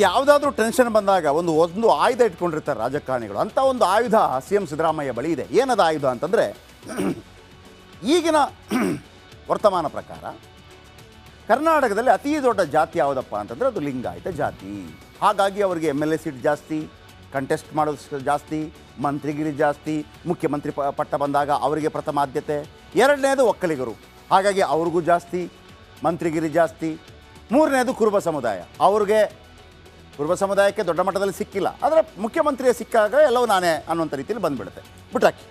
ಯಾವುದಾದ್ರೂ ಟೆನ್ಷನ್ ಬಂದಾಗ ಒಂದು ಆಯುಧ ಇಟ್ಕೊಂಡಿರ್ತಾರೆ ರಾಜಕಾರಣಿಗಳು. ಅಂಥ ಒಂದು ಆಯುಧ ಸಿ ಎಂ ಸಿದ್ದರಾಮಯ್ಯ ಬಳಿ ಇದೆ. ಏನದ ಆಯುಧ ಅಂತಂದರೆ, ಈಗಿನ ವರ್ತಮಾನ ಪ್ರಕಾರ ಕರ್ನಾಟಕದಲ್ಲಿ ಅತಿ ದೊಡ್ಡ ಜಾತಿ ಯಾವುದಪ್ಪ ಅಂತಂದರೆ ಅದು ಲಿಂಗಾಯತ ಜಾತಿ. ಹಾಗಾಗಿ ಅವರಿಗೆ MLA ಸೀಟ್ ಜಾಸ್ತಿ, ಕಂಟೆಸ್ಟ್ ಮಾಡೋದು ಜಾಸ್ತಿ, ಮಂತ್ರಿಗಿರಿ ಜಾಸ್ತಿ, ಮುಖ್ಯಮಂತ್ರಿ ಪಟ್ಟ ಬಂದಾಗ ಅವರಿಗೆ ಪ್ರಥಮ ಆದ್ಯತೆ. ಎರಡನೇದು ಒಕ್ಕಲಿಗರು, ಹಾಗಾಗಿ ಅವ್ರಿಗೂ ಜಾಸ್ತಿ ಮಂತ್ರಿಗಿರಿ ಜಾಸ್ತಿ. ಮೂರನೇದು ಕುರುಬ ಸಮುದಾಯ, ಅವ್ರಿಗೆ ಕುರುಬ ಸಮುದಾಯಕ್ಕೆ ದೊಡ್ಡ ಮಟ್ಟದಲ್ಲಿ ಸಿಕ್ಕಿಲ್ಲ, ಆದರೆ ಮುಖ್ಯಮಂತ್ರಿಯ ಸಿಕ್ಕಾಗ ಎಲ್ಲವೂ ನಾನೇ ಅನ್ನುವಂಥ ರೀತಿಯಲ್ಲಿ ಬಂದುಬಿಡುತ್ತೆ. ಬಿಟ್ಟಾಕಿ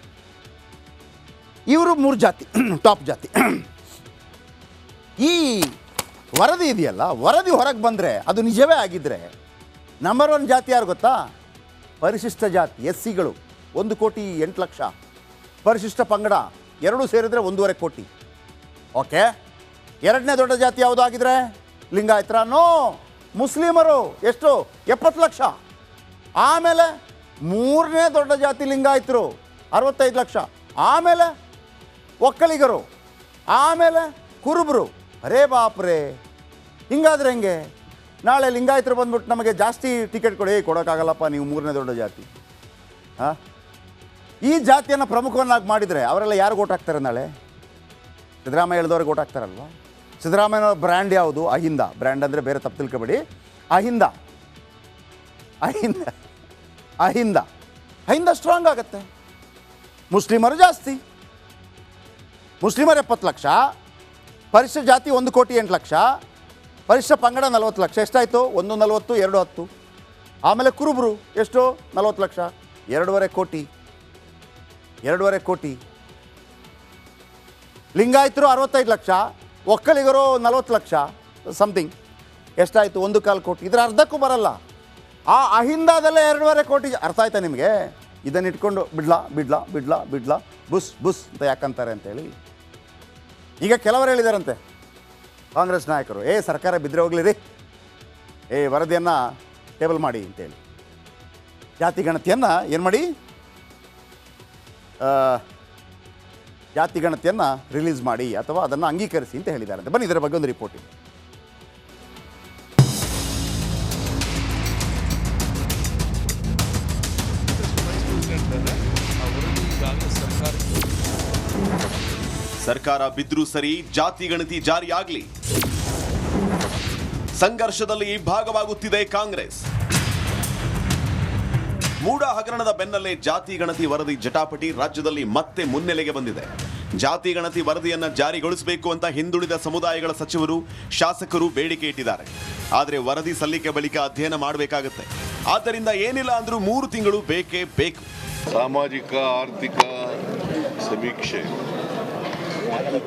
ಇವರು 3 ಜಾತಿ ಟಾಪ್ ಜಾತಿ. ಈ ವರದಿ ಇದೆಯಲ್ಲ, ವರದಿ ಹೊರಗೆ ಬಂದರೆ ಅದು ನಿಜವೇ ಆಗಿದ್ದರೆ ನಂಬರ್ 1 ಜಾತಿ ಯಾರು ಗೊತ್ತಾ? ಪರಿಶಿಷ್ಟ ಜಾತಿ SCಗಳು 1,08,00,000. ಪರಿಶಿಷ್ಟ ಪಂಗಡ ಎರಡೂ ಸೇರಿದರೆ 1.5 ಕೋಟಿ. ಓಕೆ, ಎರಡನೇ ದೊಡ್ಡ ಜಾತಿ ಯಾವುದು ಆಗಿದ್ರೆ ಲಿಂಗಾಯತರ? ನೋ, ಮುಸ್ಲಿಮರು. ಎಷ್ಟು? 70 ಲಕ್ಷ. ಆಮೇಲೆ ಮೂರನೇ ದೊಡ್ಡ ಜಾತಿ ಲಿಂಗಾಯತರು 65 ಲಕ್ಷ. ಆಮೇಲೆ ಒಕ್ಕಲಿಗರು, ಆಮೇಲೆ ಕುರುಬರು. ಅರೇ ಬಾಪ್ರೇ, ಹಿಂಗಾದ್ರೆ ಹೆಂಗೆ? ನಾಳೆ ಲಿಂಗಾಯತರು ಬಂದ್ಬಿಟ್ಟು ನಮಗೆ ಜಾಸ್ತಿ ಟಿಕೆಟ್ ಕೊಡಿ, ಕೊಡೋಕ್ಕಾಗಲ್ಲಪ್ಪ, ನೀವು ಮೂರನೇ ದೊಡ್ಡ ಜಾತಿ. ಹಾಂ, ಈ ಜಾತಿಯನ್ನು ಪ್ರಮುಖವನ್ನಾಗಿ ಮಾಡಿದರೆ ಅವರೆಲ್ಲ ಯಾರು ಓಟ್ ಹಾಕ್ತಾರೆ ನಾಳೆ? ಸಿದ್ದರಾಮಯ್ಯ ಹೇಳಿದವ್ರಿಗೆ ಓಟ್ ಹಾಕ್ತಾರಲ್ವ? ಸಿದ್ದರಾಮಯ್ಯನ ಬ್ರ್ಯಾಂಡ್ ಯಾವುದು? ಅಹಿಂದ. ಬ್ರ್ಯಾಂಡ್ ಅಂದರೆ ಬೇರೆ ತಪ್ಪು ತಿಳ್ಕೊಬೇಡಿ. ಅಹಿಂದ ಅಹಿಂದ ಅಹಿಂದ ಅಹಿಂದ ಸ್ಟ್ರಾಂಗ್ ಆಗುತ್ತೆ. ಮುಸ್ಲಿಮರು ಜಾಸ್ತಿ, ಮುಸ್ಲಿಮರು 70 ಲಕ್ಷ, ಪರಿಶಿಷ್ಟ ಜಾತಿ 1,08,00,000, ಪರಿಶಿಷ್ಟ ಪಂಗಡ 40 ಲಕ್ಷ. ಎಷ್ಟಾಯಿತು? 140, 210. ಆಮೇಲೆ ಕುರುಬರು ಎಷ್ಟು? 40 ಲಕ್ಷ. 2.5 ಕೋಟಿ. 2.5 ಕೋಟಿ. ಲಿಂಗಾಯತರು 65 ಲಕ್ಷ, ಒಕ್ಕಲಿಗರು 40 ಲಕ್ಷ ಸಮಥಿಂಗ್. ಎಷ್ಟಾಯಿತು? 1.25 ಕೋಟಿ. ಇದರ ಅರ್ಧಕ್ಕೂ ಬರಲ್ಲ. ಆ ಅಹಿಂದಾದಲ್ಲೇ 2.5 ಕೋಟಿ. ಅರ್ಥ ಆಯ್ತಾ ನಿಮಗೆ? ಇದನ್ನು ಇಟ್ಕೊಂಡು ಬಿಡ್ಲಾ ಬಿಡ್ಲಾ ಬಿಡ್ಲಾ ಬಿಡ್ಲಾ ಬುಸ್ ಬುಸ್ ಅಂತ ಯಾಕಂತಾರೆ ಅಂತೇಳಿ. ಈಗ ಕೆಲವರು ಹೇಳಿದಾರಂತೆ ಕಾಂಗ್ರೆಸ್ ನಾಯಕರು, ಸರ್ಕಾರ ಬಿದ್ದರೆ ಹೋಗ್ಲಿ ರೀ, ವರದಿಯನ್ನು ಟೇಬಲ್ ಮಾಡಿ ಅಂತೇಳಿ. ಜಾತಿ ಗಣತಿಯನ್ನು ಏನು ಮಾಡಿ, ಜಾತಿ ಗಣತಿಯನ್ನು ರಿಲೀಸ್ ಮಾಡಿ ಅಥವಾ ಅದನ್ನು ಅಂಗೀಕರಿಸಿ ಅಂತ ಹೇಳಿದಾರಂತೆ. ಬನ್ನಿ ಇದರ ಬಗ್ಗೆ ಒಂದು ರಿಪೋರ್ಟ್ ಇದೆ. ಸರ್ಕಾರ ಬಿದ್ರೂ ಸರಿ, ಜಾತಿ ಗಣತಿ ಜಾರಿಯಾಗಲಿ. ಸಂಘರ್ಷದಲ್ಲಿ ಭಾಗವಾಗುತ್ತಿದೆ ಕಾಂಗ್ರೆಸ್. ಮೂಡ ಹಗರಣದ ಬೆನ್ನಲ್ಲೇ ಜಾತಿ ಗಣತಿ ವರದಿ ಜಟಾಪಟಿ ರಾಜ್ಯದಲ್ಲಿ ಮತ್ತೆ ಮುನ್ನೆಲೆಗೆ ಬಂದಿದೆ. ಜಾತಿ ಗಣತಿ ವರದಿಯನ್ನ ಜಾರಿಗೊಳಿಸಬೇಕು ಅಂತ ಹಿಂದುಳಿದ ಸಮುದಾಯಗಳ ಸಚಿವರು, ಶಾಸಕರು ಬೇಡಿಕೆ ಇಟ್ಟಿದ್ದಾರೆ. ಆದರೆ ವರದಿ ಸಲ್ಲಿಕೆ ಬಳಿಕ ಅಧ್ಯಯನ ಮಾಡಬೇಕಾಗುತ್ತೆ. ಆದ್ದರಿಂದ ಏನಿಲ್ಲ ಅಂದ್ರೂ 3 ತಿಂಗಳು ಬೇಕೇ ಬೇಕು. ಸಾಮಾಜಿಕ ಆರ್ಥಿಕ ಸಮೀಕ್ಷೆ,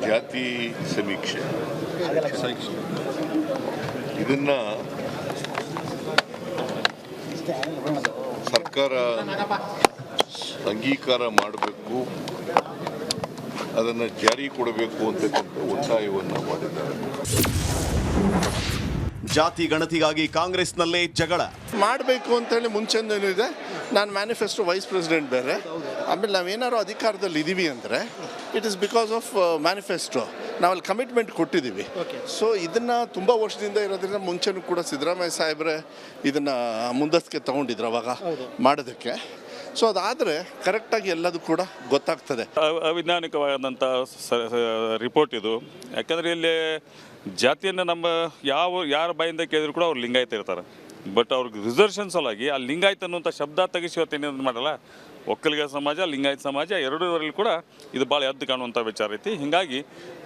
ಜಾತಿ ಸಮೀಕ್ಷೆ, ಇದನ್ನ ಸರ್ಕಾರ ಅಂಗೀಕಾರ ಮಾಡಬೇಕು, ಅದನ್ನು ಜಾರಿ ಕೊಡಬೇಕು ಅಂತಕ್ಕಂಥ ಒತ್ತಾಯವನ್ನು ಮಾಡಿದ್ದಾರೆ. ಜಾತಿ ಗಣತಿಗಾಗಿ ಕಾಂಗ್ರೆಸ್ನಲ್ಲೇ ಜಗಳ ಮಾಡಬೇಕು ಅಂತೇಳಿ ಮುಂಚೆನೂ ಇದೆ. ನಾನು ಮ್ಯಾನಿಫೆಸ್ಟೋ ವೈಸ್ ಪ್ರೆಸಿಡೆಂಟ್ ಬೇರೆ. ಆಮೇಲೆ ನಾವೇನಾದ್ರು ಅಧಿಕಾರದಲ್ಲಿ ಇದ್ದೀವಿ ಅಂದರೆ it is because of manifesto. ನಾವಲ್ಲಿ ಕಮಿಟ್ಮೆಂಟ್ ಕೊಟ್ಟಿದ್ದೀವಿ. ಸೊ ಇದನ್ನು ತುಂಬ ವರ್ಷದಿಂದ ಇರೋದ್ರಿಂದ ಮುಂಚೆನೂ ಕೂಡ ಸಿದ್ದರಾಮಯ್ಯ ಸಾಹೇಬ್ರೆ ಇದನ್ನು ಮುಂದಕ್ಕೆ ತೊಗೊಂಡಿದ್ರು ಅವಾಗ ಮಾಡೋದಕ್ಕೆ. ಸೊ ಅದಾದರೆ ಕರೆಕ್ಟಾಗಿ ಎಲ್ಲದೂ ಕೂಡ ಗೊತ್ತಾಗ್ತದೆ. ಅವೈಜ್ಞಾನಿಕವಾದಂಥ ರಿಪೋರ್ಟ್ ಇದು. ಯಾಕಂದರೆ ಇಲ್ಲಿ ಜಾತಿಯನ್ನು ಯಾರ ಬಾಯಿಂದ ಕೇಳಿದ್ರು ಕೂಡ ಅವ್ರು ಲಿಂಗಾಯತ ಇರ್ತಾರೆ. ಬಟ್ ಅವ್ರಿಗೆ ರಿಸರ್ವೇಷನ್ ಸಲುವಾಗಿ ಆ ಲಿಂಗಾಯತ ಅನ್ನುವಂಥ ಶಬ್ದ ತೆಗಿಸಿ ಇವತ್ತೇನೇನು ಮಾಡಲ್ಲ, ಒಕ್ಕಲಿಗ ಸಮಾಜ, ಲಿಂಗಾಯತ ಸಮಾಜ ಎರಡೂವರೆಲ್ಲಿ ಕೂಡ ಇದು ಭಾಳ ಎದ್ದು ಕಾಣುವಂಥ ವಿಚಾರ ಐತಿ. ಹೀಗಾಗಿ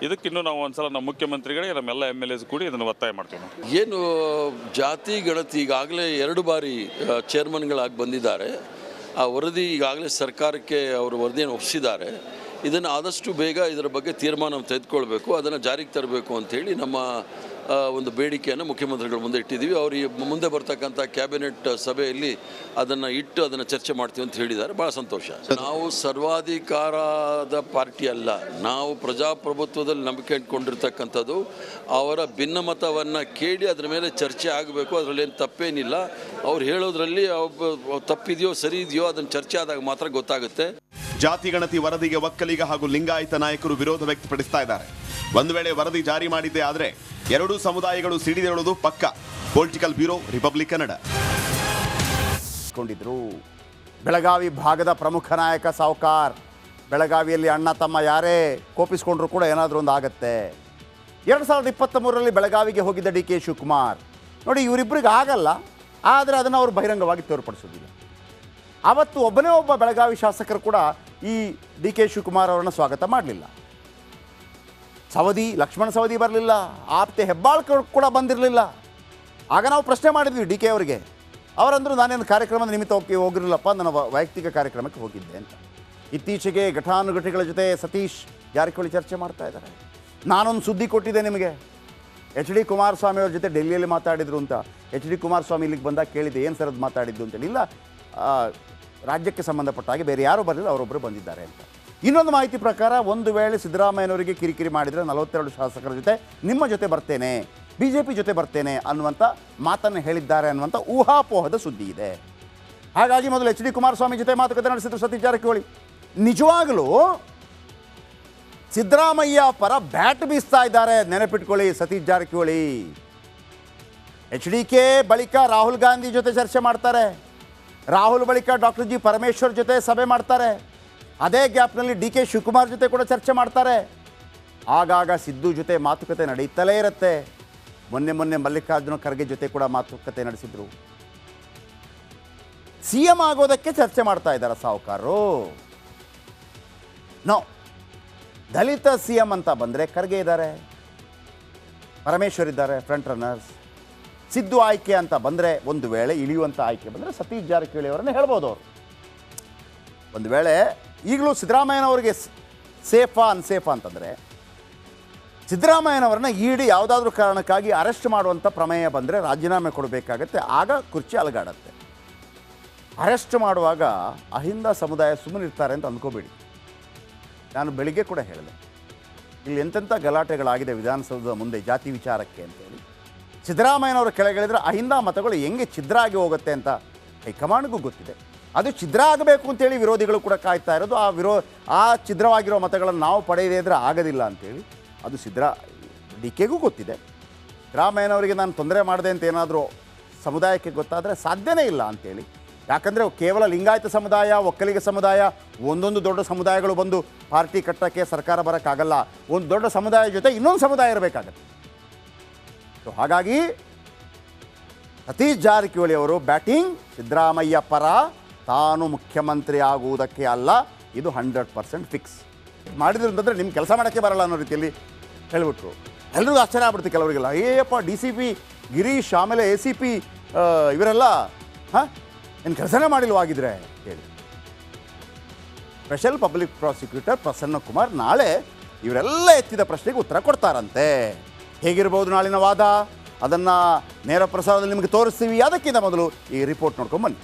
ಇದಕ್ಕಿನ್ನೂ ನಾವು ಒಂದ್ಸಲ ನಮ್ಮ ಮುಖ್ಯಮಂತ್ರಿಗಳಿಗೆ, ನಮ್ಮೆಲ್ಲ MLAs ಕೂಡಿ ಇದನ್ನು ಒತ್ತಾಯ ಮಾಡ್ತೀವಿ. ಏನು ಜಾತಿ ಗಣತಿ ಈಗಾಗಲೇ 2 ಬಾರಿ ಚೇರ್ಮನ್ಗಳಾಗಿ ಬಂದಿದ್ದಾರೆ. ಆ ವರದಿ ಈಗಾಗಲೇ ಸರ್ಕಾರಕ್ಕೆ ಅವರು ವರದಿಯನ್ನು ಒಪ್ಪಿಸಿದ್ದಾರೆ. ಇದನ್ನು ಆದಷ್ಟು ಬೇಗ ಇದರ ಬಗ್ಗೆ ತೀರ್ಮಾನ ತೆಗೆದುಕೊಳ್ಬೇಕು, ಅದನ್ನು ಜಾರಿಗೆ ತರಬೇಕು ಅಂಥೇಳಿ ನಮ್ಮ ಒಂದು ಬೇಡಿಕೆಯನ್ನು ಮುಖ್ಯಮಂತ್ರಿಗಳ ಮುಂದೆ ಇಟ್ಟಿದ್ದೀವಿ. ಅವರು ಮುಂದೆ ಬರ್ತಕ್ಕಂಥ ಕ್ಯಾಬಿನೆಟ್ ಸಭೆಯಲ್ಲಿ ಅದನ್ನು ಚರ್ಚೆ ಮಾಡ್ತೀವಿ ಅಂತ ಹೇಳಿದ್ದಾರೆ. ಭಾಳ ಸಂತೋಷ. ನಾವು ಸರ್ವಾಧಿಕಾರದ ಪಾರ್ಟಿ ಅಲ್ಲ, ನಾವು ಪ್ರಜಾಪ್ರಭುತ್ವದಲ್ಲಿ ನಂಬಿಕೆ ಇಟ್ಕೊಂಡಿರ್ತಕ್ಕಂಥದ್ದು. ಅವರ ಭಿನ್ನಮತವನ್ನು ಕೇಳಿ ಅದರ ಮೇಲೆ ಚರ್ಚೆ ಆಗಬೇಕು, ಅದರಲ್ಲೇನು ತಪ್ಪೇನಿಲ್ಲ. ಅವ್ರು ಹೇಳೋದ್ರಲ್ಲಿ ತಪ್ಪಿದೆಯೋ ಸರಿ ಇದೆಯೋ ಅದನ್ನು ಚರ್ಚೆ ಆದಾಗ ಮಾತ್ರ ಗೊತ್ತಾಗುತ್ತೆ. ಜಾತಿ ಗಣತಿ ವರದಿಗೆ ಒಕ್ಕಲಿಗ ಹಾಗೂ ಲಿಂಗಾಯತ ನಾಯಕರು ವಿರೋಧ ವ್ಯಕ್ತಪಡಿಸ್ತಾ ಇದ್ದಾರೆ. ಒಂದು ವೇಳೆ ವರದಿ ಜಾರಿ ಮಾಡಿದ್ದೇ ಆದರೆ ಎರಡೂ ಸಮುದಾಯಗಳು ಸಿಡಿದೇಳುವುದು ಪಕ್ಕ. Political bureau, republic Kannada. ಕೊಂಡಿದ್ರು ಬೆಳಗಾವಿ ಭಾಗದ ಪ್ರಮುಖ ನಾಯಕ ಸಾವ್ಕಾರ್. ಬೆಳಗಾವಿಯಲ್ಲಿ ಅಣ್ಣ ತಮ್ಮ ಯಾರೇ ಕೋಪಿಸ್ಕೊಂಡ್ರು ಕೂಡ ಏನಾದರೂ ಒಂದು ಆಗತ್ತೆ. 2023ರಲ್ಲಿ ಬೆಳಗಾವಿಗೆ ಹೋಗಿದ್ದ ಡಿ ಕೆ ಶಿವಕುಮಾರ್ ನೋಡಿ, ಇವರಿಬ್ಬರಿಗೆ ಆಗಲ್ಲ, ಆದರೆ ಅದನ್ನು ಅವರು ಬಹಿರಂಗವಾಗಿ ತೋರ್ಪಡಿಸೋದಿಲ್ಲ. ಅವತ್ತು ಒಬ್ಬನೇ ಒಬ್ಬ ಬೆಳಗಾವಿ ಶಾಸಕರು ಕೂಡ ಈ ಡಿ ಕೆ ಶಿವಕುಮಾರ್ ಅವರನ್ನು ಸ್ವಾಗತ ಮಾಡಲಿಲ್ಲ. ಲಕ್ಷ್ಮಣ ಸವದಿ ಬರಲಿಲ್ಲ, ಆಪ್ತೆ ಹೆಬ್ಬಾಳ್ಕರ್ ಕೂಡ ಬಂದಿರಲಿಲ್ಲ. ಆಗ ನಾವು ಪ್ರಶ್ನೆ ಮಾಡಿದ್ವಿ ಡಿ ಕೆ ಅವರಿಗೆ. ಅವರಂದರು ನಾನೇನು ಕಾರ್ಯಕ್ರಮದ ನಿಮಿತ್ತ ಹೋಗಿರಲಿಲ್ಲಪ್ಪ, ನನ್ನ ವೈಯಕ್ತಿಕ ಕಾರ್ಯಕ್ರಮಕ್ಕೆ ಹೋಗಿದ್ದೆ ಅಂತ. ಇತ್ತೀಚೆಗೆ ಘಟಾನುಘಟಿಗಳ ಜೊತೆ ಸತೀಶ್ ಜಾರಕಿಹೊಳಿ ಚರ್ಚೆ ಮಾಡ್ತಾ ಇದ್ದಾರೆ. ನಾನೊಂದು ಸುದ್ದಿ ಕೊಟ್ಟಿದ್ದೆ ನಿಮಗೆ, ಎಚ್ ಡಿ ಕುಮಾರಸ್ವಾಮಿ ಅವ್ರ ಜೊತೆ ಡೆಲ್ಲಿಯಲ್ಲಿ ಮಾತಾಡಿದ್ರು ಅಂತ. ಎಚ್ ಡಿ ಕುಮಾರಸ್ವಾಮಿ ಇಲ್ಲಿಗೆ ಬಂದಾಗ ಕೇಳಿದ್ದೆ, ಏನು ಸರ್ ಅದು ಮಾತಾಡಿದ್ದು ಅಂತೇಳಿ. ಇಲ್ಲ, ರಾಜ್ಯಕ್ಕೆ ಸಂಬಂಧಪಟ್ಟ ಹಾಗೆ ಬೇರೆ ಯಾರೂ ಬರಲಿಲ್ಲ, ಅವರೊಬ್ಬರು ಬಂದಿದ್ದಾರೆ ಅಂತ. ಇನ್ನೊಂದು ಮಾಹಿತಿ ಪ್ರಕಾರ, ಒಂದು ವೇಳೆ ಸಿದ್ದರಾಮಯ್ಯನವರಿಗೆ ಕಿರಿಕಿರಿ ಮಾಡಿದರೆ 42 ಶಾಸಕರ ಜೊತೆ ನಿಮ್ಮ ಜೊತೆ ಬರ್ತೇನೆ, BJP ಜೊತೆ ಬರ್ತೇನೆ ಅನ್ನುವಂಥ ಮಾತನ್ನು ಹೇಳಿದ್ದಾರೆ ಅನ್ನುವಂಥ ಊಹಾಪೋಹದ ಸುದ್ದಿ ಇದೆ. ಹಾಗಾಗಿ ಮೊದಲು ಎಚ್ ಡಿ ಕುಮಾರಸ್ವಾಮಿ ಜೊತೆ ಮಾತುಕತೆ ನಡೆಸಿದ್ರು ಸತೀಶ್ ಜಾರಕಿಹೊಳಿ. ನಿಜವಾಗಲೂ ಸಿದ್ದರಾಮಯ್ಯ ಪರ ಬ್ಯಾಟ್ ಬೀಸ್ತಾ ಇದ್ದಾರೆ, ನೆನಪಿಟ್ಕೊಳ್ಳಿ ಸತೀಶ್ ಜಾರಕಿಹೊಳಿ. HDK ಬಳಿಕ ರಾಹುಲ್ ಗಾಂಧಿ ಜೊತೆ ಚರ್ಚೆ ಮಾಡ್ತಾರೆ, ರಾಹುಲ್ ಬಳಿಕ ಡಾಕ್ಟರ್ ಜಿ ಪರಮೇಶ್ವರ್ ಜೊತೆ ಸಭೆ ಮಾಡ್ತಾರೆ, ಅದೇ ಗ್ಯಾಪ್ನಲ್ಲಿ ಡಿ ಕೆ ಶಿವಕುಮಾರ್ ಜೊತೆ ಕೂಡ ಚರ್ಚೆ ಮಾಡ್ತಾರೆ. ಆಗಾಗ ಸಿದ್ದು ಜೊತೆ ಮಾತುಕತೆ ನಡೀತಲೇ ಇರುತ್ತೆ. ಮೊನ್ನೆ ಮಲ್ಲಿಕಾರ್ಜುನ ಖರ್ಗೆ ಜೊತೆ ಕೂಡ ಮಾತುಕತೆ ನಡೆಸಿದ್ರು. CM ಆಗೋದಕ್ಕೆ ಚರ್ಚೆ ಮಾಡ್ತಾ ಇದ್ದಾರೆ ಸಾವುಕಾರರು. ನೋ, ದಲಿತ CM ಅಂತ ಬಂದರೆ ಖರ್ಗೆ ಇದ್ದಾರೆ, ಪರಮೇಶ್ವರ್ ಇದ್ದಾರೆ ಫ್ರಂಟ್ ರನ್ನರ್ಸ್. ಸಿದ್ದು ಆಯ್ಕೆ ಅಂತ ಬಂದರೆ, ಒಂದು ವೇಳೆ ಇಳಿಯುವಂಥ ಆಯ್ಕೆ ಬಂದರೆ ಸತೀಶ್ ಜಾರಕಿಹೊಳಿ ಅವರನ್ನು ಹೇಳ್ಬೋದು ಅವರು. ಒಂದು ವೇಳೆ ಈಗಲೂ ಸಿದ್ದರಾಮಯ್ಯನವರಿಗೆ ಸೇಫಾ ಅನ್ಸೇಫಾ ಅಂತಂದರೆ, ಸಿದ್ದರಾಮಯ್ಯನವರನ್ನ ಇಡಿ ಯಾವುದಾದ್ರೂ ಕಾರಣಕ್ಕಾಗಿ ಅರೆಸ್ಟ್ ಮಾಡುವಂಥ ಪ್ರಮೇಯ ಬಂದರೆ ರಾಜೀನಾಮೆ ಕೊಡಬೇಕಾಗತ್ತೆ. ಆಗ ಕುರ್ಚಿ ಅಲಗಾಡತ್ತೆ. ಅರೆಸ್ಟ್ ಮಾಡುವಾಗ ಅಹಿಂದ ಸಮುದಾಯ ಸುಮ್ಮನಿರ್ತಾರೆ ಅಂತ ಅಂದ್ಕೋಬೇಡಿ. ನಾನು ಬೆಳಿಗ್ಗೆ ಕೂಡ ಹೇಳಿದೆ, ಇಲ್ಲಿ ಎಂತೆಂಥ ಗಲಾಟೆಗಳಾಗಿದೆ ವಿಧಾನಸೌಧದ ಮುಂದೆ ಜಾತಿ ವಿಚಾರಕ್ಕೆ ಅಂತೇಳಿ. ಸಿದ್ದರಾಮಯ್ಯನವರ ಕೆಳಗಿಳಿದ್ರೆ ಅಹಿಂದ ಮತಗಳು ಹೆಂಗೆ ಛಿದ್ರ ಆಗಿ ಹೋಗುತ್ತೆ ಅಂತ ಹೈಕಮಾಂಡ್ಗೂ ಗೊತ್ತಿದೆ. ಅದು ಛಿದ್ರ ಆಗಬೇಕು ಅಂತೇಳಿ ವಿರೋಧಿಗಳು ಕೂಡ ಕಾಯ್ತಾ ಇರೋದು. ಆ ಛಿದ್ರವಾಗಿರೋ ಮತಗಳನ್ನು ನಾವು ಪಡೆಯದೇ ಇದ್ರೆ ಆಗೋದಿಲ್ಲ ಅಂತೇಳಿ ಅದು ಡಿ ಕೆಗೂ ಗೊತ್ತಿದೆ. ಸಿದ್ದರಾಮಯ್ಯನವರಿಗೆ ನಾನು ತೊಂದರೆ ಮಾಡಿದೆ ಅಂತ ಏನಾದರೂ ಸಮುದಾಯಕ್ಕೆ ಗೊತ್ತಾದರೆ ಸಾಧ್ಯನೇ ಇಲ್ಲ ಅಂತೇಳಿ. ಯಾಕಂದರೆ ಕೇವಲ ಲಿಂಗಾಯತ ಸಮುದಾಯ, ಒಕ್ಕಲಿಗ ಸಮುದಾಯ, ಒಂದೊಂದು ದೊಡ್ಡ ಸಮುದಾಯಗಳು ಬಂದು ಪಾರ್ಟಿ ಕಟ್ಟೋಕ್ಕೆ ಸರ್ಕಾರ ಬರೋಕ್ಕಾಗಲ್ಲ. ಒಂದು ದೊಡ್ಡ ಸಮುದಾಯ ಜೊತೆ ಇನ್ನೊಂದು ಸಮುದಾಯ ಇರಬೇಕಾಗತ್ತೆ. ಸೊ ಹಾಗಾಗಿ ಸತೀಶ್ ಜಾರಕಿಹೊಳಿ ಅವರು ಬ್ಯಾಟಿಂಗ್ ಸಿದ್ದರಾಮಯ್ಯ ಪರ, ತಾನು ಮುಖ್ಯಮಂತ್ರಿ ಆಗುವುದಕ್ಕೆ ಅಲ್ಲ, ಇದು 100% ಫಿಕ್ಸ್ ಮಾಡಿದ್ರು ಅಂತಂದರೆ ನಿಮ್ಮ ಕೆಲಸ ಮಾಡೋಕ್ಕೆ ಬರಲ್ಲ ಅನ್ನೋ ರೀತಿಯಲ್ಲಿ ಹೇಳಿಬಿಟ್ರು. ಎಲ್ರಿಗೂ ಆಶ್ಚರ್ಯ ಆಗ್ಬಿಡ್ತು ಕೆಲವರಿಗೆಲ್ಲ. ಏಯಪ್ಪ, DCP ಗಿರೀಶ್, ಆಮೇಲೆ ACP ಇವರೆಲ್ಲ ಏನು ಕೆಲಸನೇ ಮಾಡಿಲ್ವಾಗಿದ್ರೆ ಹೇಳಿ. Special public prosecutor Prasanna Kumar ನಾಳೆ ಇವರೆಲ್ಲ ಎತ್ತಿದ ಪ್ರಶ್ನೆಗೆ ಉತ್ತರ ಕೊಡ್ತಾರಂತೆ. ಹೇಗಿರ್ಬೋದು ನಾಳಿನ ವಾದ, ಅದನ್ನು ನೇರ ಪ್ರಸಾರದಲ್ಲಿ ನಿಮಗೆ ತೋರಿಸ್ತೀವಿ. ಅದಕ್ಕಿಂತ ಮೊದಲು ಈ ರಿಪೋರ್ಟ್ ನೋಡ್ಕೊಂಡು ಬನ್ನಿ.